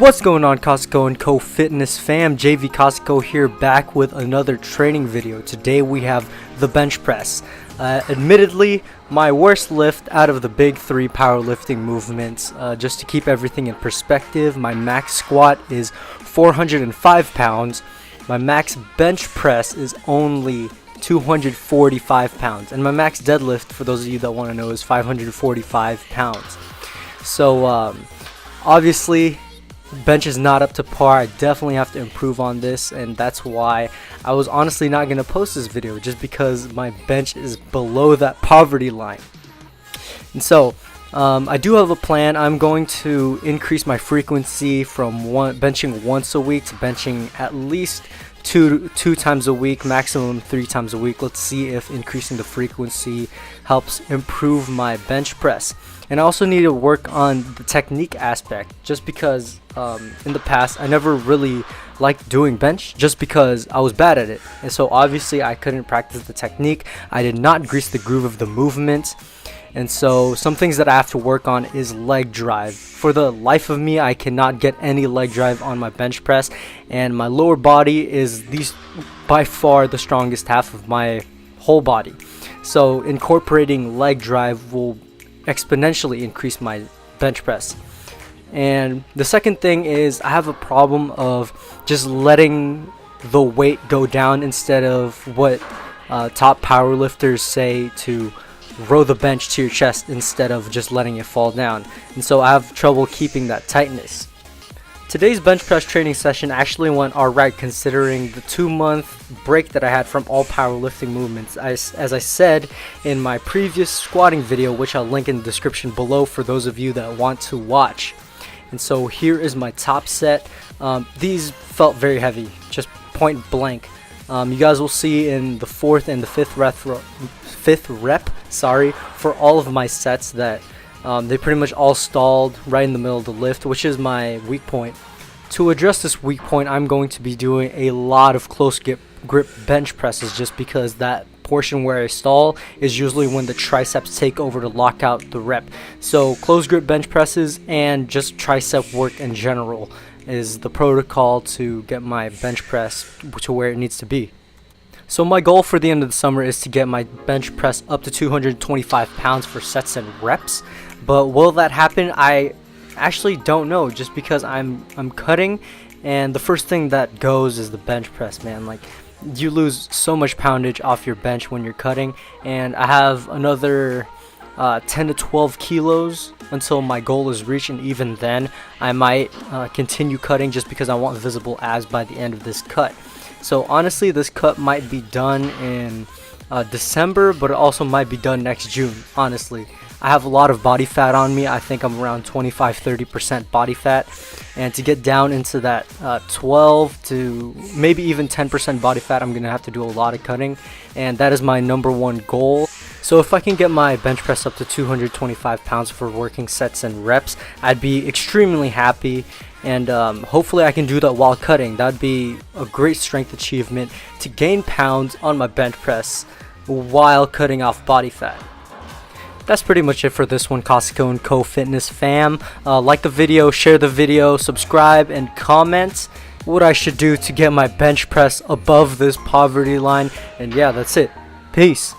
What's going on, Costco & Co Fitness fam? JV Costco here, back with another training video. Today we have the bench press. Admittedly, my worst lift out of the big three powerlifting movements. Just to keep everything in perspective, my max squat is 405 pounds. My max bench press is only 245 pounds. And my max deadlift, for those of you that want to know, is 545 pounds. So, obviously, bench is not up to par. I definitely have to improve on this, and that's why I was honestly not going to post this video, just because my bench is below that poverty line. And so I do have a plan. I'm going to increase my frequency from benching once a week to benching at least two times a week, maximum 3 times a week. Let's see if increasing the frequency helps improve my bench press. And I also need to work on the technique aspect, just because in the past I never really liked doing bench, just because I was bad at it. And so obviously I couldn't practice the technique. I did not grease the groove of the movement. And so some things that I have to work on is leg drive. For the life of me, I cannot get any leg drive on my bench press, and my lower body is by far the strongest half of my whole body. So incorporating leg drive will exponentially increase my bench press. And the second thing is, I have a problem of just letting the weight go down instead of what top powerlifters say, to row the bench to your chest instead of just letting it fall down. And so I have trouble keeping that tightness. Today's bench press training session actually went alright, considering the 2-month break that I had from all powerlifting movements. As I said in my previous squatting video, which I'll link in the description below for those of you that want to watch. And so here is my top set. These felt very heavy, just point blank. You guys will see in the 4th and the 5th rep, for all of my sets that they pretty much all stalled right in the middle of the lift, which is my weak point. To address this weak point, I'm going to be doing a lot of close grip bench presses, just because that portion where I stall is usually when the triceps take over to lock out the rep. So close grip bench presses and just tricep work in general is the protocol to get my bench press to where it needs to be. So my goal for the end of the summer is to get my bench press up to 225 pounds for sets and reps. But will that happen? I actually don't know, just because I'm cutting, and the first thing that goes is the bench press, man. Like, you lose so much poundage off your bench when you're cutting, and I have another 10 to 12 kilos until my goal is reached, and even then I might continue cutting, just because I want visible abs by the end of this cut. So honestly, this cut might be done in December, but it also might be done next June. Honestly, I have a lot of body fat on me. I think I'm around 25-30% body fat, and to get down into that 12 to maybe even 10% body fat, I'm gonna have to do a lot of cutting, and that is my #1 goal. So if I can get my bench press up to 225 pounds for working sets and reps, I'd be extremely happy. And hopefully I can do that while cutting. That'd be a great strength achievement, to gain pounds on my bench press while cutting off body fat. That's pretty much it for this one, Costco & Co Fitness fam. Like the video, share the video, subscribe, and comment what I should do to get my bench press above this poverty line. And yeah, that's it. Peace.